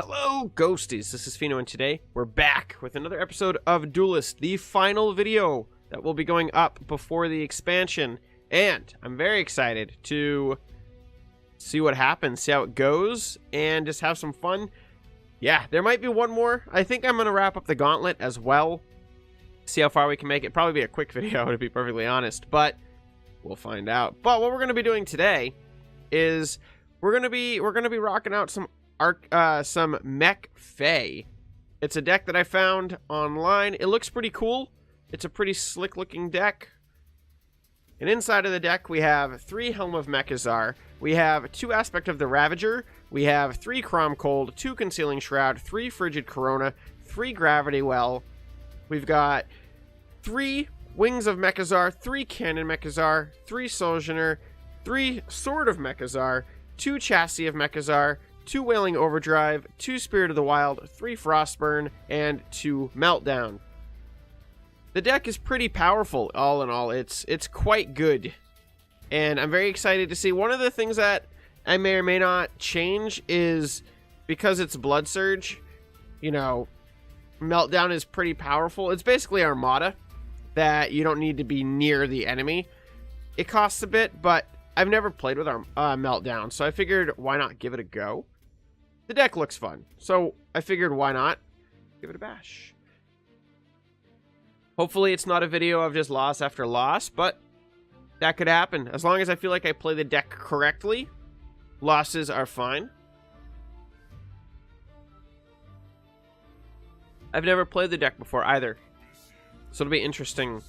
Hello, Ghosties. This is Pheno, and today we're back with another episode of Duelyst, the final video that will be going up before the expansion. And I'm very excited to see what happens, see how it goes, and just have some fun. Yeah, there might be one more. I think I'm going to wrap up the gauntlet as well. See how far we can make it. Probably be a quick video, to be perfectly honest, but we'll find out. But what we're going to be doing today is we're going to be rocking out some Mech Faie. It's a deck that I found online. It looks pretty cool. It's a pretty slick looking deck. And inside of the deck we have 3 Helm of Mechazar. We have 2 Aspect of the Ravager. We have 3 Crom Cold, 2 Concealing Shroud, 3 Frigid Corona, 3 Gravity Well. We've got 3 Wings of Mechazar, 3 Cannon Mechazar, 3 Sojourner, 3 Sword of Mechazar, 2 Chassis of Mechazar, 2 Wailing Overdrive, 2 Spirit of the Wild, 3 Frostburn, and 2 Meltdown. The deck is pretty powerful, all in all. It's quite good. And I'm very excited to see. One of the things that I may or may not change is because it's Blood Surge, you know, Meltdown is pretty powerful. It's basically Armada, that you don't need to be near the enemy. It costs a bit, but I've never played with Meltdown, so I figured why not give it a go. The deck looks fun, so I figured why not give it a bash. Hopefully it's not a video of just loss after loss, but that could happen. As long as I feel like I play the deck correctly, losses are fine. I've never played the deck before either, so it'll be interesting.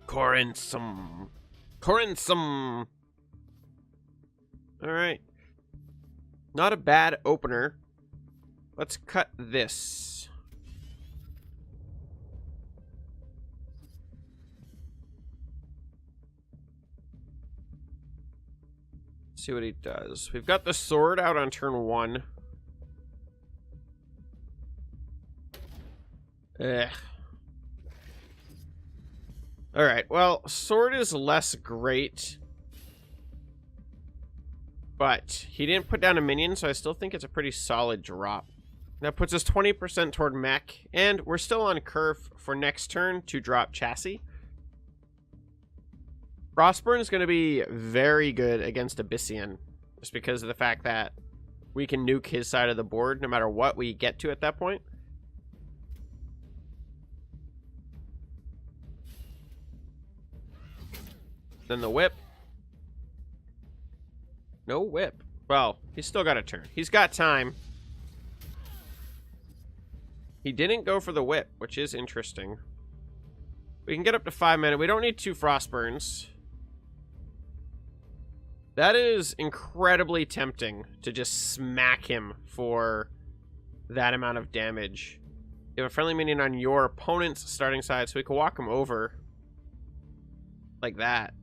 Corinthum. Alright. Not a bad opener. Let's cut this. See what he does. We've got the sword out on turn 1. Ugh. Alright, well, sword is less great. But he didn't put down a minion, so I still think it's a pretty solid drop. That puts us 20% toward mech, and we're still on curve for next turn to drop chassis. Frostburn is going to be very good against Abyssian, just because of the fact that we can nuke his side of the board no matter what we get to at that point. Then the whip. No whip. Well, he's still got a turn. He's got time. He didn't go for the whip, which is interesting. We can get up to 5 mana. We don't need 2 Frostburns. That is incredibly tempting to just smack him for that amount of damage. You have a friendly minion on your opponent's starting side, so we can walk him over. Like that.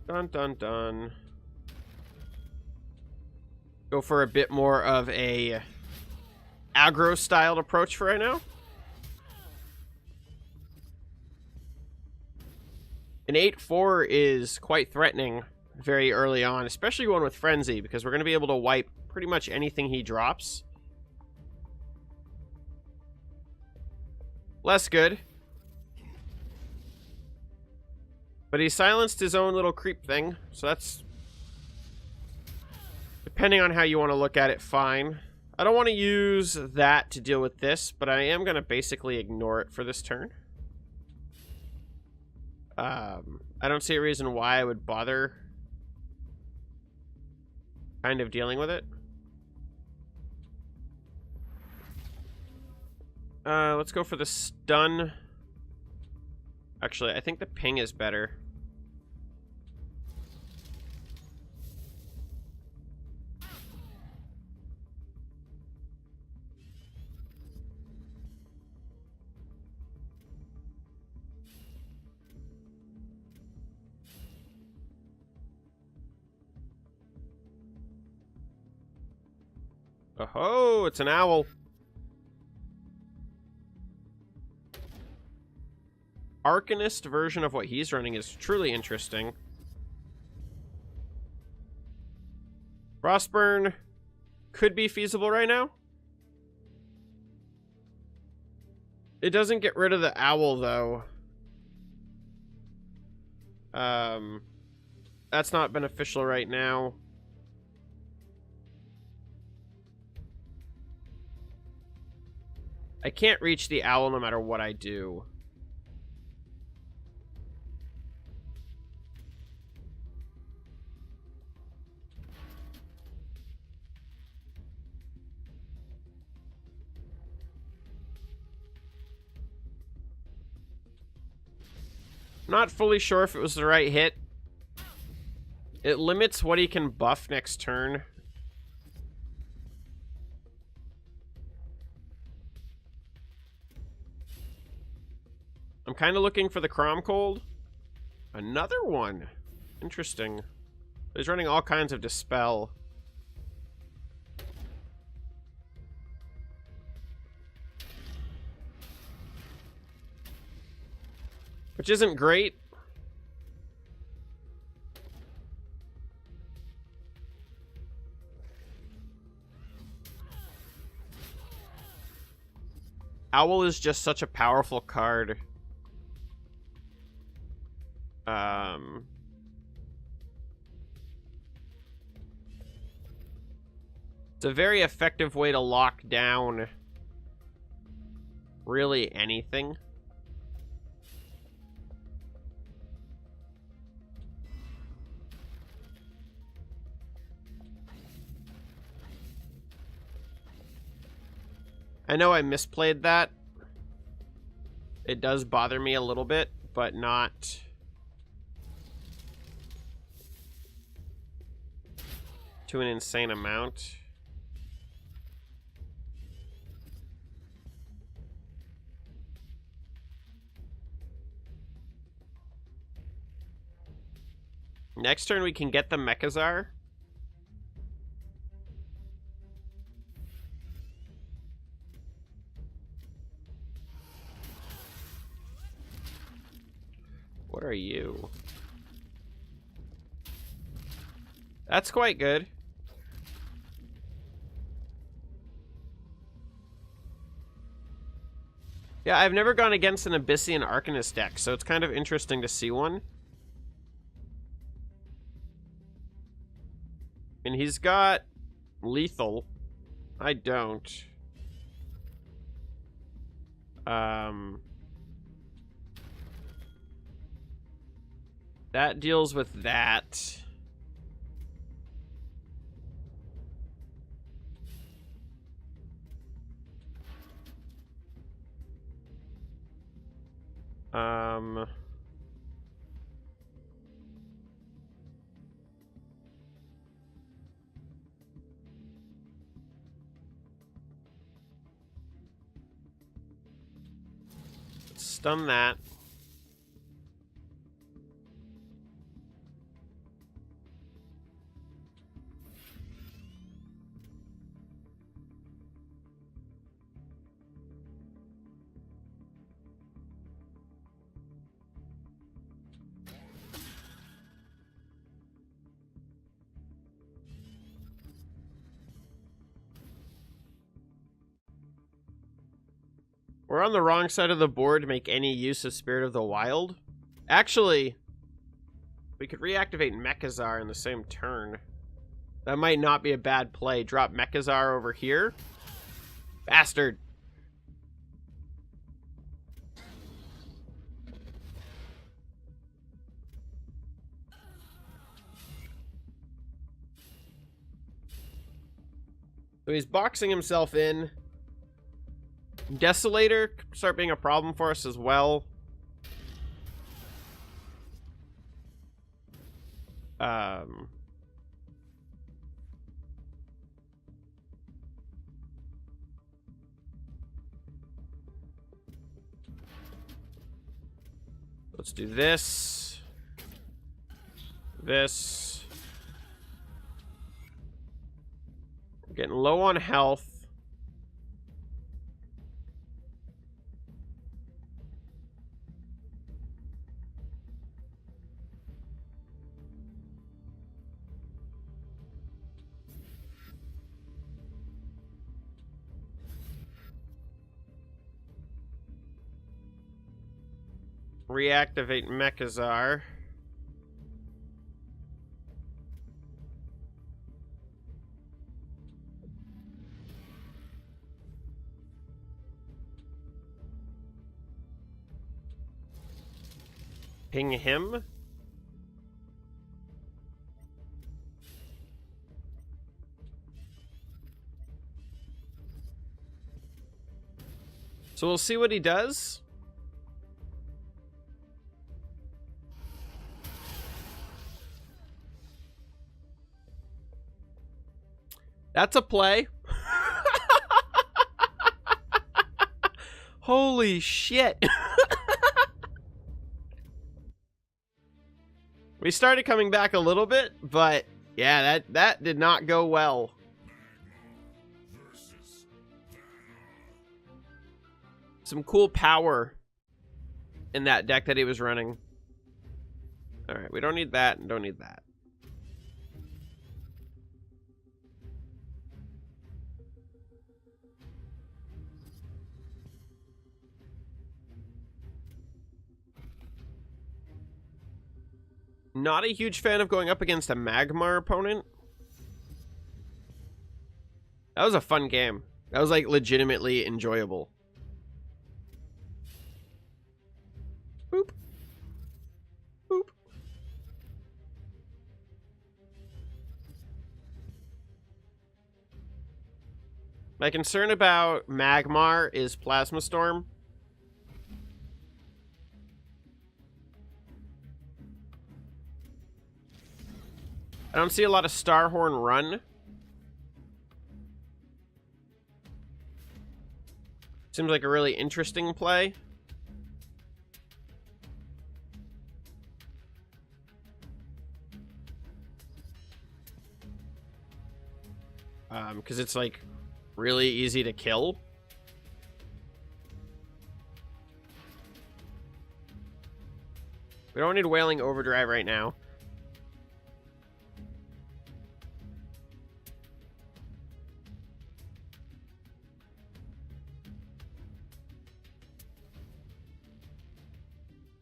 Dun dun dun. Go for a bit more of a aggro styled approach for right now. An 8-4 is quite threatening very early on, especially going with Frenzy, because we're going to be able to wipe pretty much anything he drops. Less good. But he silenced his own little creep thing, so that's, depending on how you want to look at it, fine. I don't want to use that to deal with this, but I am going to basically ignore it for this turn. I don't see a reason why I would bother kind of dealing with it. Let's go for the stun. Actually, I think the ping is better. Oh, it's an owl. Arcanist version of what he's running is truly interesting. Frostburn could be feasible right now. It doesn't get rid of the owl, though. That's not beneficial right now. I can't reach the owl no matter what I do. Not fully sure if it was the right hit. It limits what he can buff next turn. I'm kind of looking for the Crom Cold. Another one. Interesting. He's running all kinds of Dispel. Which isn't great. Owl is just such a powerful card. It's a very effective way to lock down really anything. I know I misplayed that. It does bother me a little bit, but not to an insane amount. Next turn we can get the Mechazar. What are you? That's quite good. Yeah, I've never gone against an Abyssian Arcanist deck, so it's kind of interesting to see one. And he's got lethal. I don't. That deals with that. Stun that. We're on the wrong side of the board to make any use of Spirit of the Wild. Actually, we could reactivate Mechazar in the same turn. That might not be a bad play. Drop Mechazar over here. Bastard. So he's boxing himself in. Desolator could start being a problem for us as well. Let's do this. This. We're getting low on health. reactivate Mechazar. Ping him. So we'll see what he does. That's a play. Holy shit. We started coming back a little bit, but yeah, that did not go well. Some cool power in that deck that he was running. All right, we don't need that and don't need that. Not a huge fan of going up against a Magmar opponent. That was a fun game. That was like legitimately enjoyable. Boop. Boop. My concern about Magmar is Plasma Storm. I don't see a lot of Starhorn run. Seems like a really interesting play. Because it's like really easy to kill. We don't need Wailing Overdrive right now.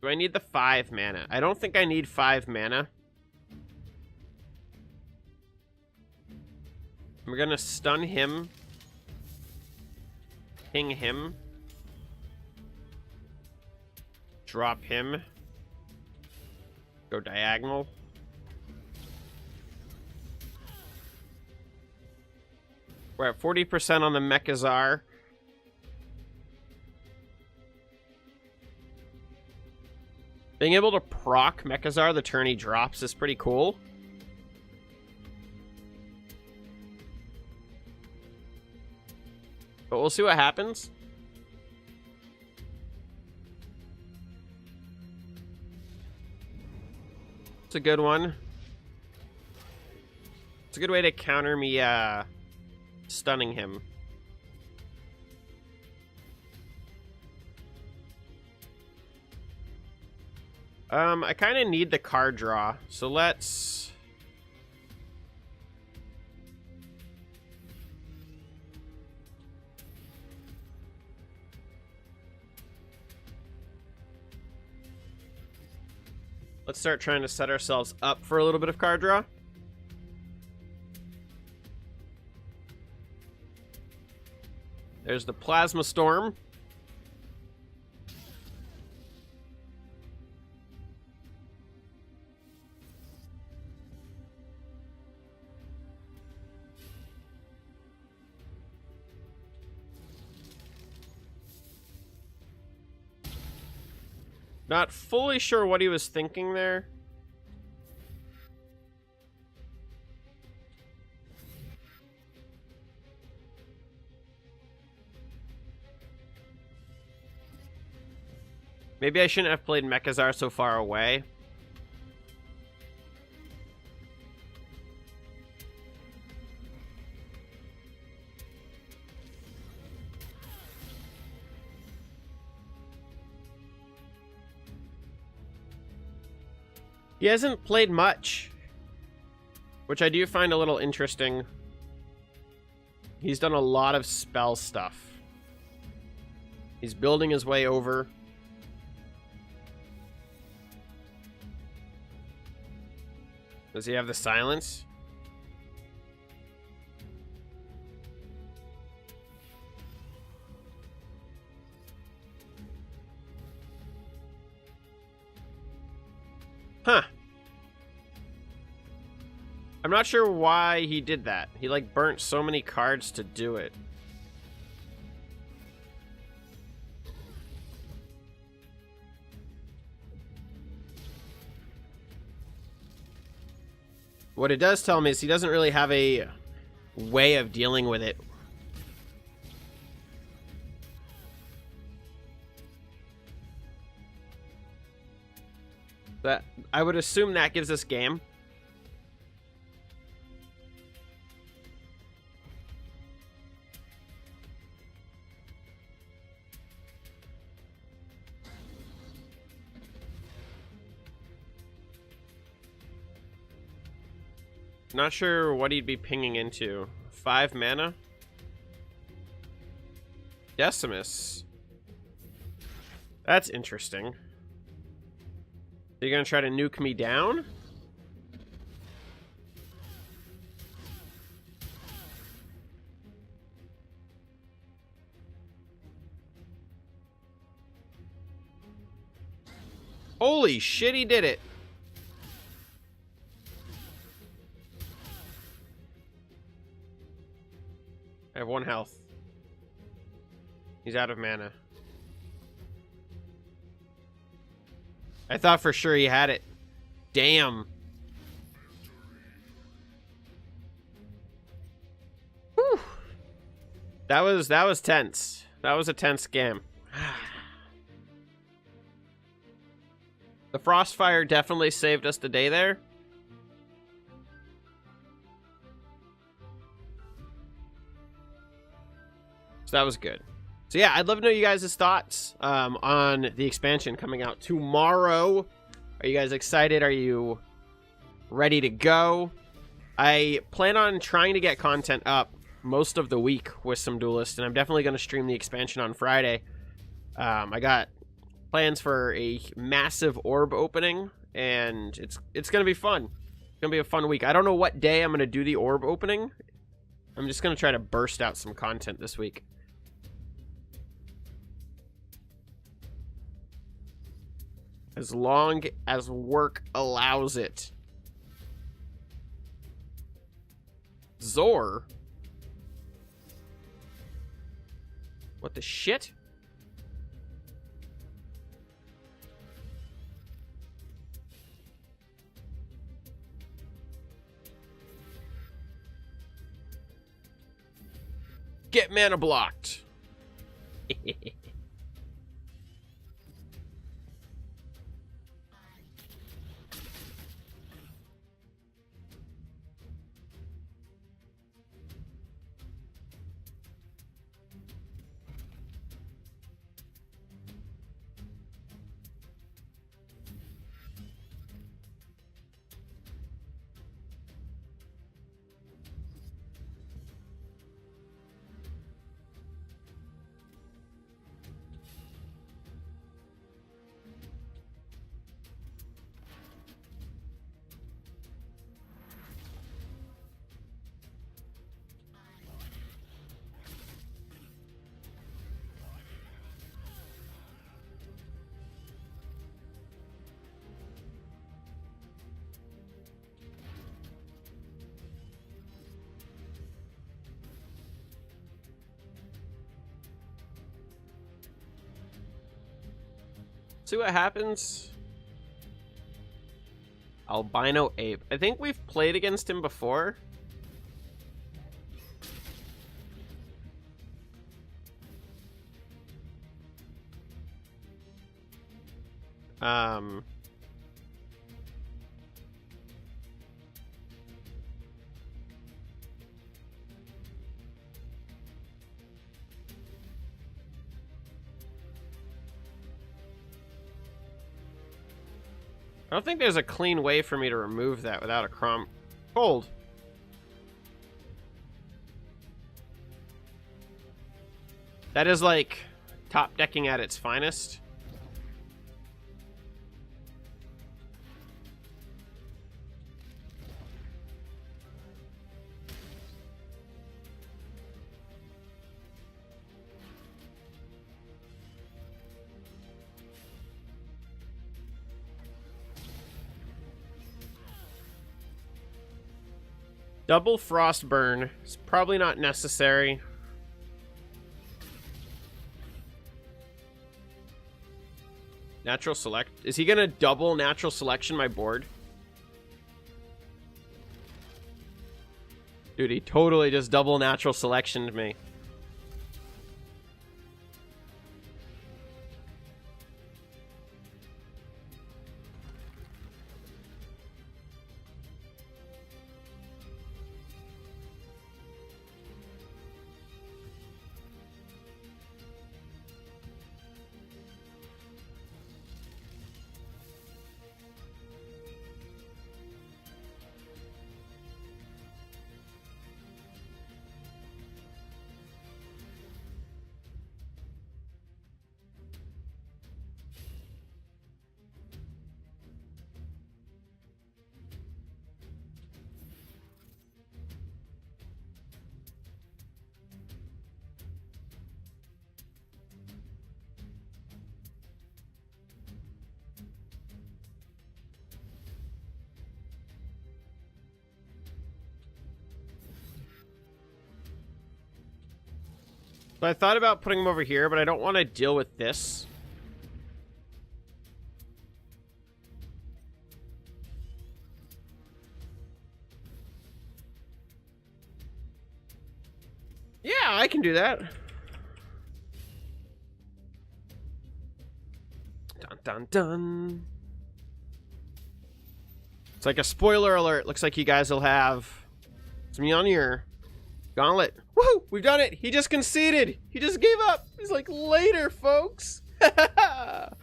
Do I need the 5 mana? I don't think I need 5 mana. We're gonna stun him. Ping him. Drop him. Go diagonal. We're at 40% on the Mechazar. Being able to proc Mechazar the turn he drops is pretty cool. But we'll see what happens. It's a good one. It's a good way to counter me stunning him. I kind of need the card draw, so let's... Let's start trying to set ourselves up for a little bit of card draw. There's the Plasma Storm. Not fully sure what he was thinking there. Maybe I shouldn't have played Mechazar so far away. He hasn't played much, which I do find a little interesting. He's done a lot of spell stuff. He's building his way over. Does he have the silence? Huh. I'm not sure why he did that. He, like, burnt so many cards to do it. What it does tell me is he doesn't really have a way of dealing with it. But I would assume that gives us game. Not sure what he'd be pinging into. 5 mana? Decimus. That's interesting. Are you gonna try to nuke me down? Holy shit, he did it. I have 1 health. He's out of mana. I thought for sure he had it. Damn. Whew. That was tense. That was a tense game. The Frostfire definitely saved us the day there. So that was good. So yeah, I'd love to know you guys' thoughts on the expansion coming out tomorrow. Are you guys excited? Are you ready to go? I plan on trying to get content up most of the week with some Duelyst, and I'm definitely going to stream the expansion on Friday. I got plans for a massive orb opening, and it's going to be fun. It's going to be a fun week. I don't know what day I'm going to do the orb opening. I'm just going to try to burst out some content this week. As long as work allows it. Zor? What the shit? Get mana blocked. See what happens. Albino Ape. I think we've played against him before. I don't think there's a clean way for me to remove that without a cold. That is like top decking at its finest. Double Frostburn is probably not necessary. Natural Select. Is he going to double Natural Selection my board? Dude, he totally just double Natural Selectioned me. So I thought about putting him over here, but I don't want to deal with this. Yeah, I can do that. Dun dun dun. It's like a spoiler alert. Looks like you guys will have some on your gauntlet. Woohoo! We've done it! He just conceded! He just gave up! He's like, later, folks! That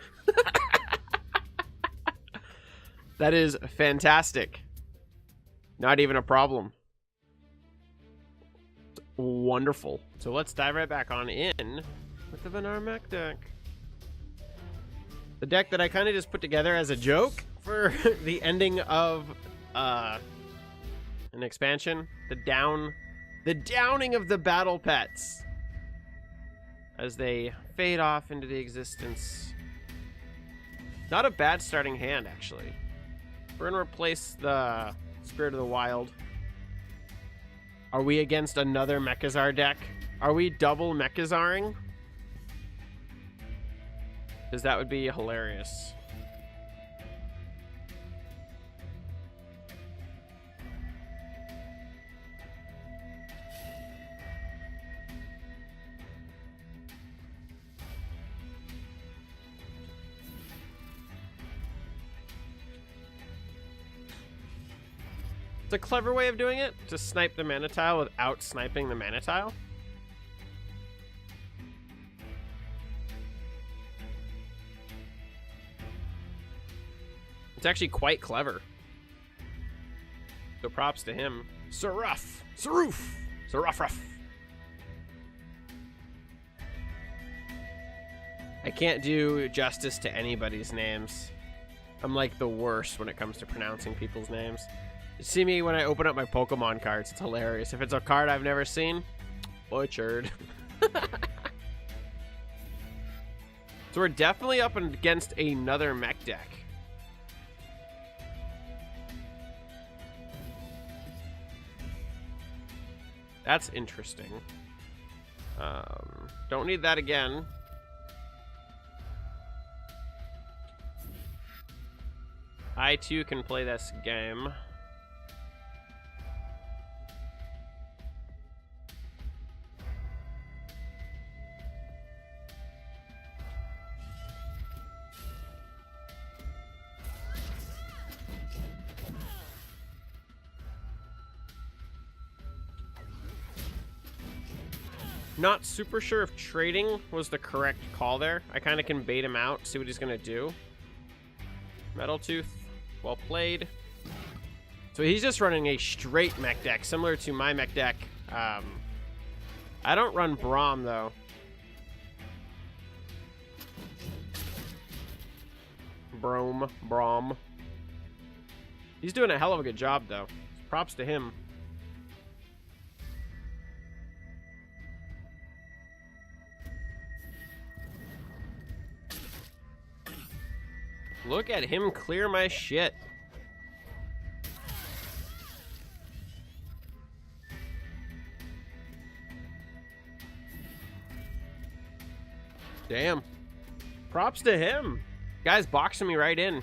is fantastic. Not even a problem. Wonderful. So let's dive right back on in with the Venar mech deck. The deck that I kind of just put together as a joke for the ending of an expansion. The downing of the battle pets as they fade off into the existence. Not a bad starting hand, actually. We're gonna replace the Spirit of the Wild. Are we against another Mechazar deck? Are we double Mechazaring? Because that would be hilarious. It's a clever way of doing it, to snipe the mana tile without sniping the mana tile. It's actually quite clever. So props to him. Saruf! Ruff. I can't do justice to anybody's names. I'm like the worst when it comes to pronouncing people's names. You see me when I open up my Pokemon cards. It's hilarious. If it's a card I've never seen, butchered. So we're definitely up against another mech deck. That's interesting. Don't need that again. I too can play this game. Not super sure if trading was the correct call there. I kind of can bait him out, see what he's going to do. Metal Tooth, well played. So he's just running a straight mech deck, similar to my mech deck. I don't run Braum, though. Braum. He's doing a hell of a good job, though. Props to him. Look at him clear my shit. Damn. Props to him. Guy's boxing me right in.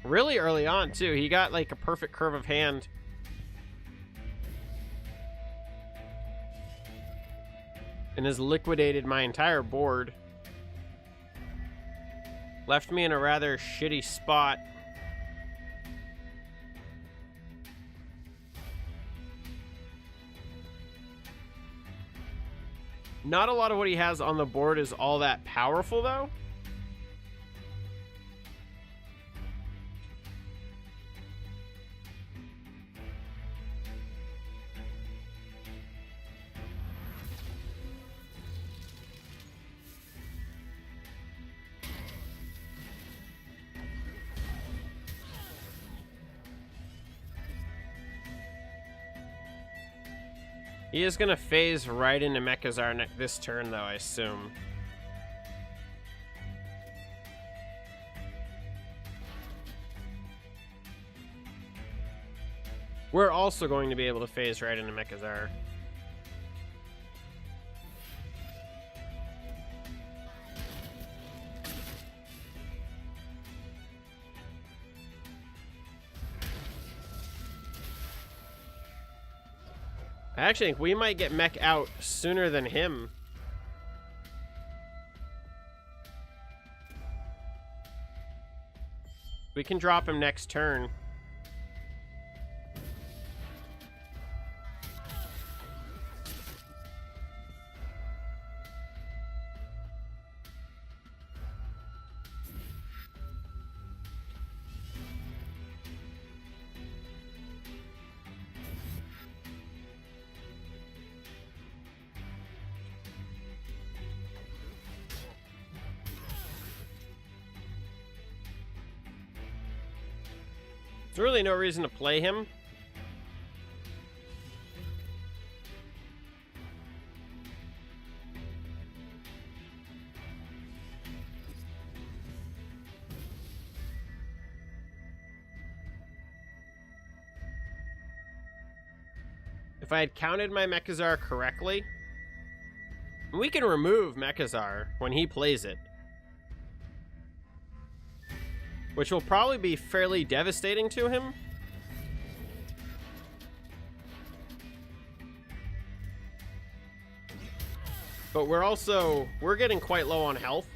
Really early on, too. He got, like, a perfect curve of hand. And has liquidated my entire board. Left me in a rather shitty spot. Not a lot of what he has on the board is all that powerful, though. He is going to phase right into Mechazar this turn, though, I assume. We're also going to be able to phase right into Mechazar. I actually think we might get Mech out sooner than him. We can drop him next turn. There's really no reason to play him. If I had counted my Mechazar correctly, we can remove Mechazar when he plays it. Which will probably be fairly devastating to him. But we're getting quite low on health.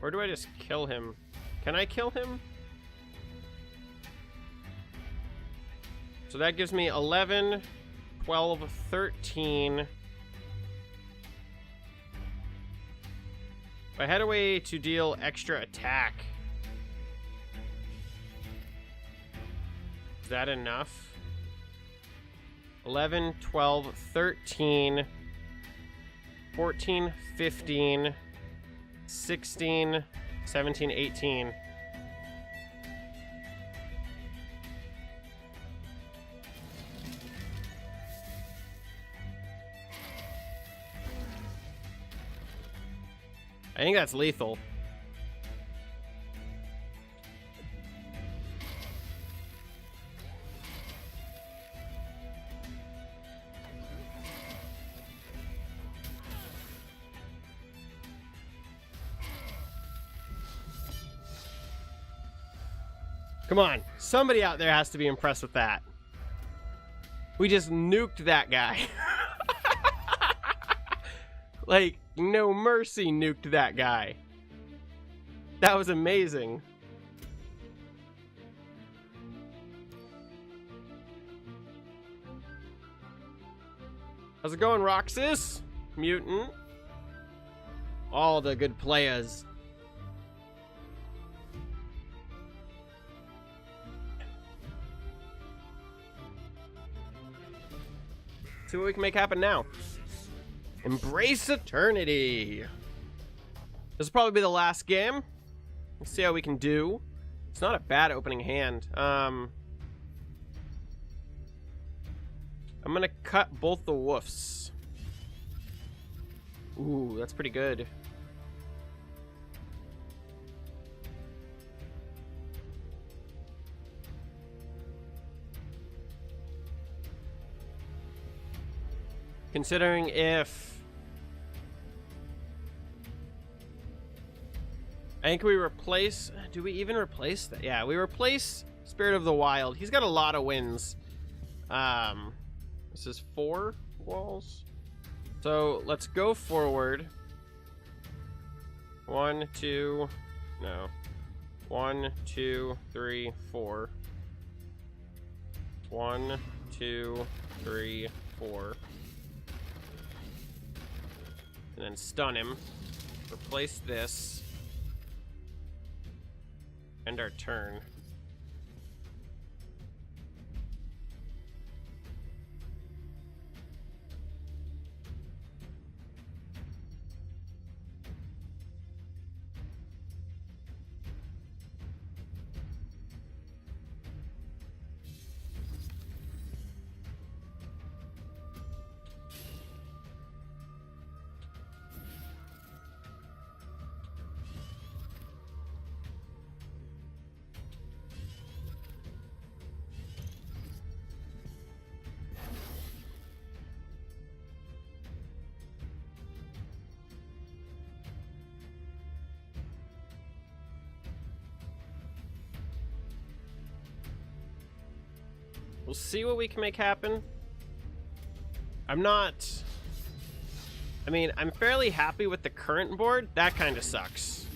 Or do I just kill him? Can I kill him? So that gives me 11, 12, 13. If I had a way to deal extra attack, is that enough? 11, 12, 13, 14, 15, 16, 17, 18. I think that's lethal. Come on, somebody out there has to be impressed with that. We just nuked that guy. Like, no mercy nuked that guy. That was amazing. How's it going, Roxas? Mutant. All the good players. See what we can make happen now. Embrace Eternity. This will probably be the last game. Let's see how we can do. It's not a bad opening hand. I'm gonna cut both the woofs. Ooh, that's pretty good. Considering if... I think we replace... Do we even replace that? Yeah, we replace Spirit of the Wild. He's got a lot of wins. This is 4 walls. So let's go forward. 1, 2... No. 1, 2, 3, 4. 1, 2, 3, 4. And then stun him. Replace this. End our turn. We'll see what we can make happen. I'm fairly happy with the current board. That kind of sucks.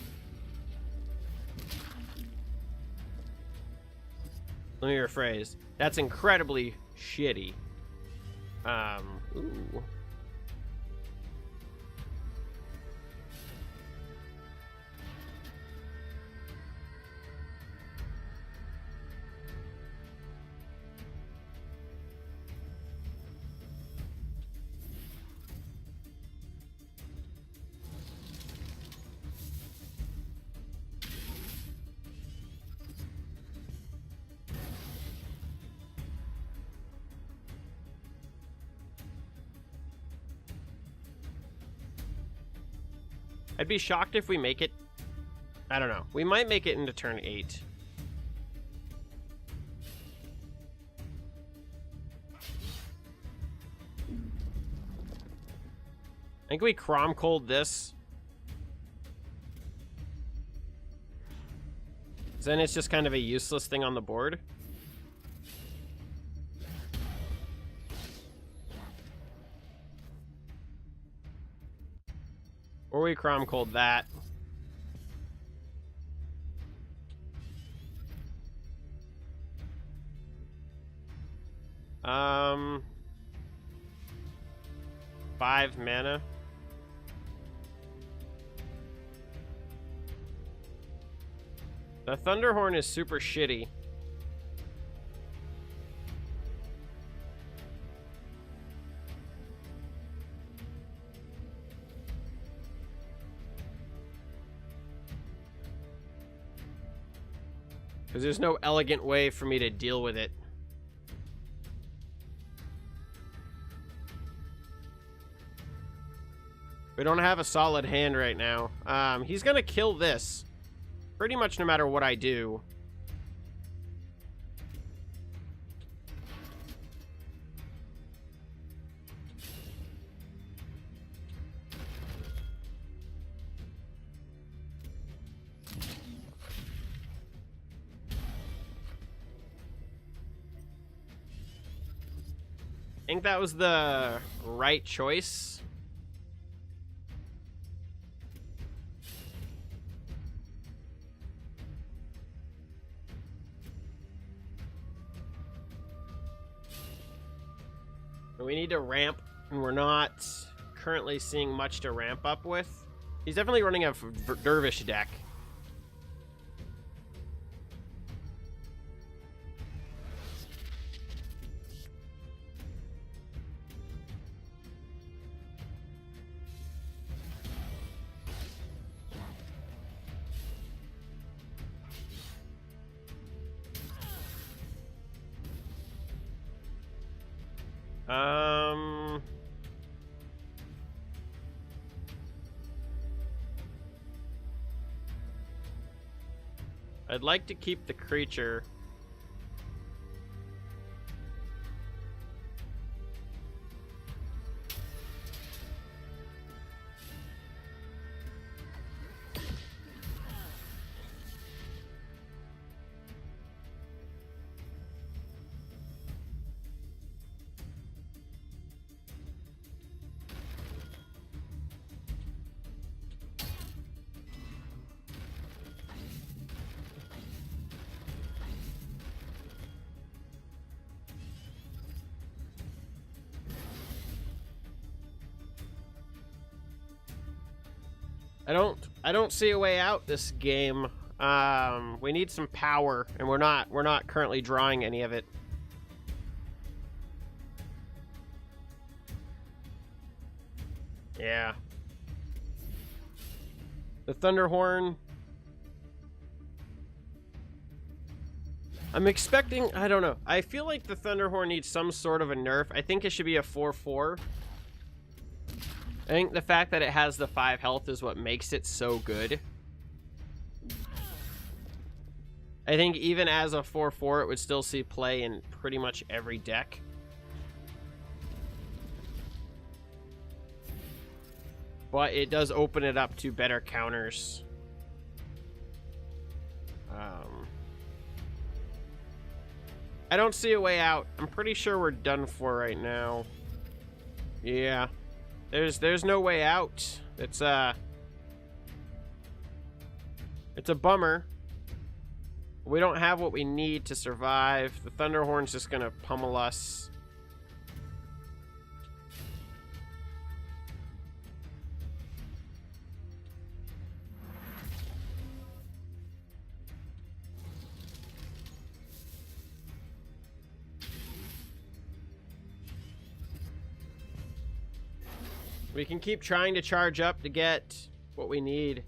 Let me rephrase. That's incredibly shitty. Ooh. I'd be shocked if we make it. I don't know. We might make it into turn 8. I think we Crom Cold this. Then it's just kind of a useless thing on the board. Or we Crom Cold that. Um, 5 mana. The Thunderhorn is super shitty. Because there's no elegant way for me to deal with it. We don't have a solid hand right now. He's gonna kill this. Pretty much no matter what I do. I think that was the right choice. We need to ramp, and we're not currently seeing much to ramp up with. He's definitely running a Dervish deck. I'd like to keep the creature. I don't see a way out this game. We need some power, and we're not currently drawing any of it. Yeah. The Thunderhorn. I'm expecting, I don't know. I feel like the Thunderhorn needs some sort of a nerf. I think it should be a 4/4. I think the fact that it has the 5 health is what makes it so good. I think even as a 4/4, it would still see play in pretty much every deck. But it does open it up to better counters. I don't see a way out. I'm pretty sure we're done for right now. Yeah. There's no way out. It's a bummer. We don't have what we need to survive. The Thunderhorn's just gonna pummel us. We can keep trying to charge up to get what we need.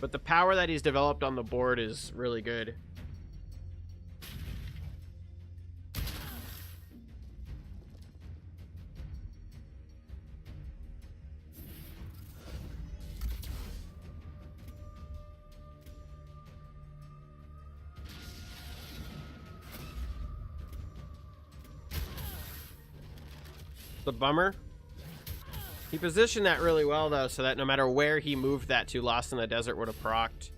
But the power that he's developed on the board is really good. The bummer. He positioned that really well, though, so that no matter where he moved that to, Lost in the Desert would have procced.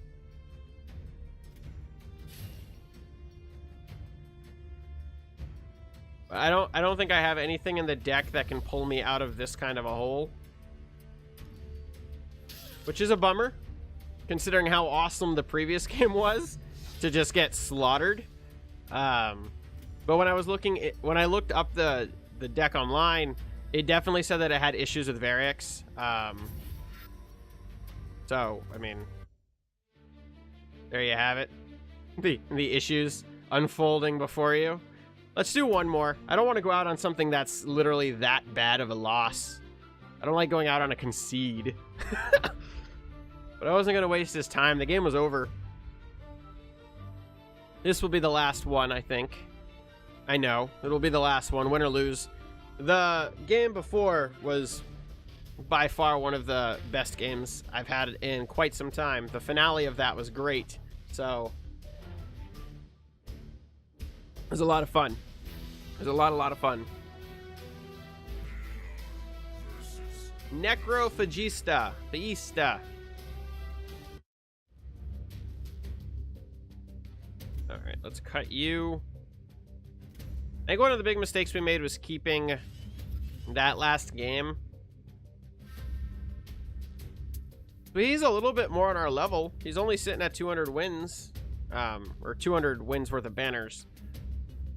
I don't think I have anything in the deck that can pull me out of this kind of a hole. Which is a bummer, considering how awesome the previous game was to just get slaughtered. But when I was when I looked up the deck online, it definitely said that it had issues with Varix. So, I mean, there you have it. The issues unfolding before you. Let's do one more. I don't want to go out on something that's literally that bad of a loss. I don't like going out on a concede. But I wasn't going to waste his time. The game was over. This will be the last one, I think. I know. It'll be the last one, win or lose. The game before was by far one of the best games I've had in quite some time. The finale of that was great. So, it was a lot of fun. It was a lot of fun. Necrophagista. Theista. Alright, let's cut you. I think one of the big mistakes we made was keeping that last game. But he's a little bit more on our level. He's only sitting at 200 wins. Or 200 wins worth of banners.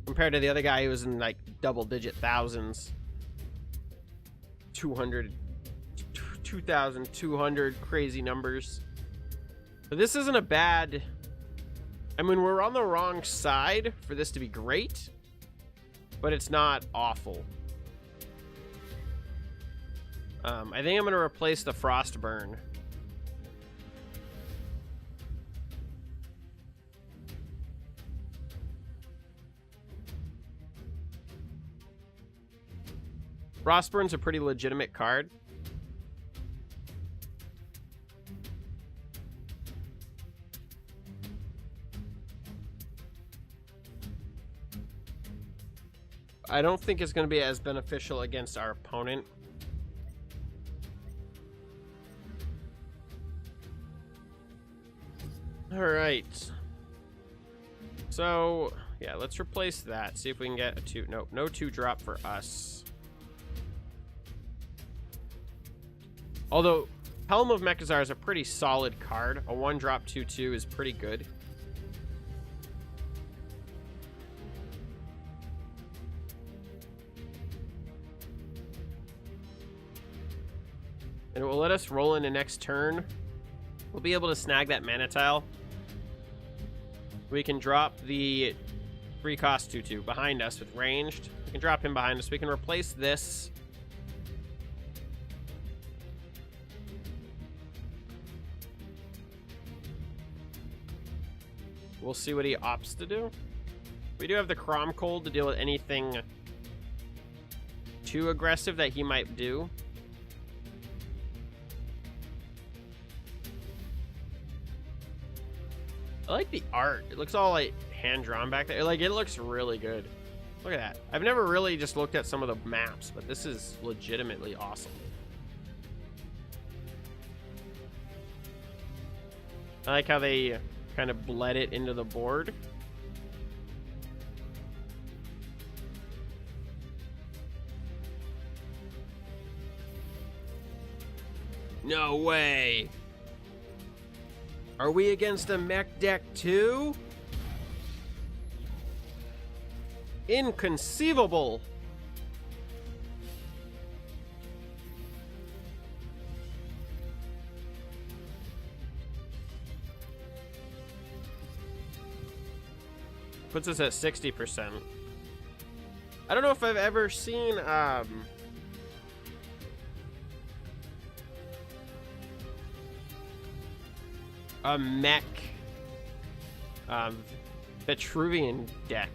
Compared to the other guy who was in like double-digit thousands. 200, 2,200 crazy numbers. But this isn't a bad... I mean, we're on the wrong side for this to be great. But it's not awful. I think I'm going to replace the Frostburn. Frostburn's a pretty legitimate card. I don't think it's going to be as beneficial against our opponent. All right. So, yeah, let's replace that. See if we can get a 2. Nope, no 2-drop for us. Although, Helm of Mechazar is a pretty solid card. A 1-drop 2/2 is pretty good. And it will let us roll in the next turn. We'll be able to snag that mana tile. We can drop the 3-cost 2/2 behind us with ranged. We can drop him behind us. We can replace this. We'll see what he opts to do. We do have the Crom Cold to deal with anything too aggressive that he might do. I like the art. It looks all like hand-drawn back there. Like, it looks really good. Look at that. I've never really just looked at some of the maps, but this is legitimately awesome. I like how they kind of bled it into the board. No way. Are we against a mech deck too? Inconceivable. Puts us at 60%. I don't know if I've ever seen a mech Vitruvian deck.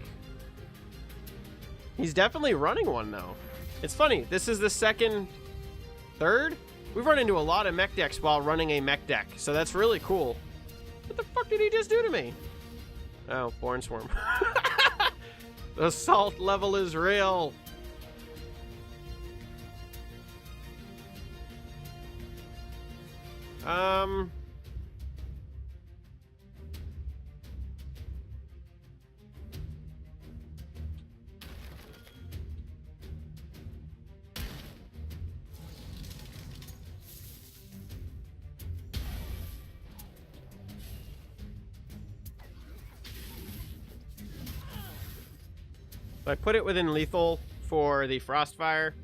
He's definitely running one though. It's funny, this is the third? We've run into a lot of mech decks while running a mech deck, so that's really cool. What the fuck did he just do to me? Oh, Born Swarm. The salt level is real. I put it within lethal for the Frostfire.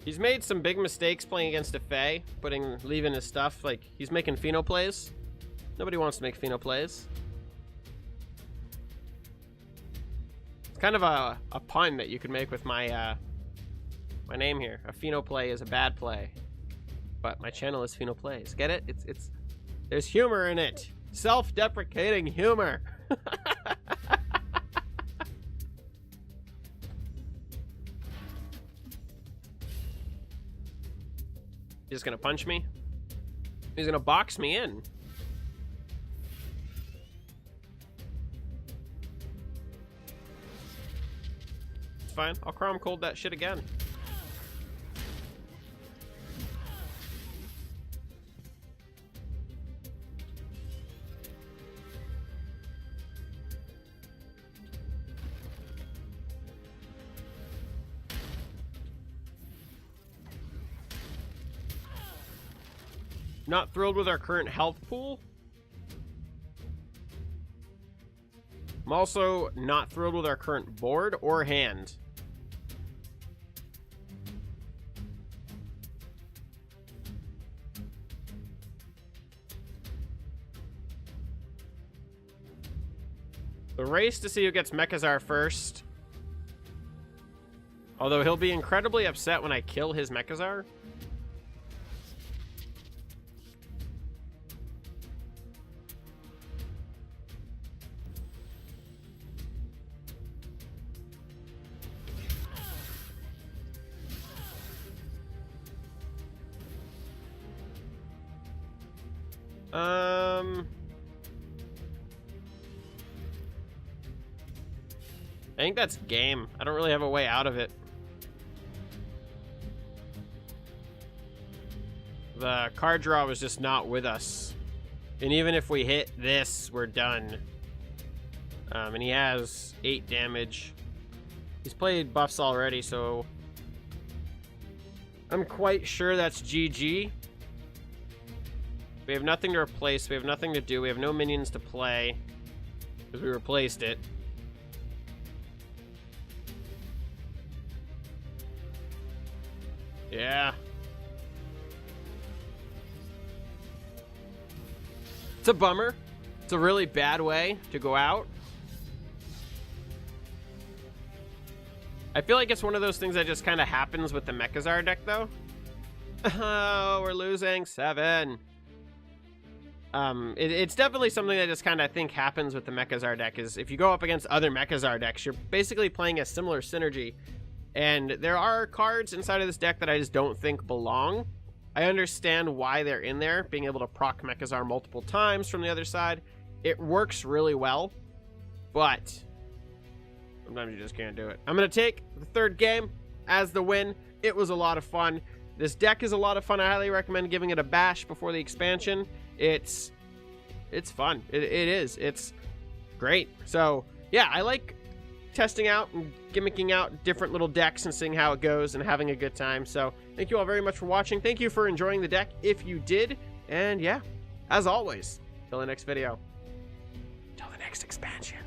He's made some big mistakes playing against a Faie, leaving his stuff. Like, he's making Pheno plays. Nobody wants to make Pheno plays. It's kind of a pun that you could make with my my name here. A Pheno play is a bad play, but my channel is Pheno Plays. Get it? It's there's humor in it. Self-deprecating humor. He's gonna punch me. He's gonna box me in. It's fine. I'll Crom Cold that shit again. Not thrilled with our current health pool. I'm also not thrilled with our current board or hand. The race to see who gets Mechazar first. Although he'll be incredibly upset when I kill his Mechazar. I think that's game. I don't really have a way out of it. The card draw was just not with us. And even if we hit this, we're done. And he has 8 damage. He's played buffs already, so I'm quite sure that's GG. We have nothing to replace. We have nothing to do. We have no minions to play because we replaced it. Yeah. It's a bummer. It's a really bad way to go out. I feel like it's one of those things that just kind of happens with the Mechazar deck, though. Oh, we're losing 7. It's definitely something that just kind of, I think, happens with the Mechazar deck, is if you go up against other Mechazar decks, you're basically playing a similar synergy. And there are cards inside of this deck that I just don't think belong. I understand why they're in there, being able to proc Mechazar multiple times from the other side. It works really well, but sometimes you just can't do it. I'm going to take the third game as the win. It was a lot of fun. This deck is a lot of fun. I highly recommend giving it a bash before the expansion. It's fun. It is. It's great. So, yeah, I like testing out and gimmicking out different little decks and seeing how it goes and having a good time. So, thank you all very much for watching. Thank you for enjoying the deck if you did. And, yeah, as always, till the next video. Till the next expansion.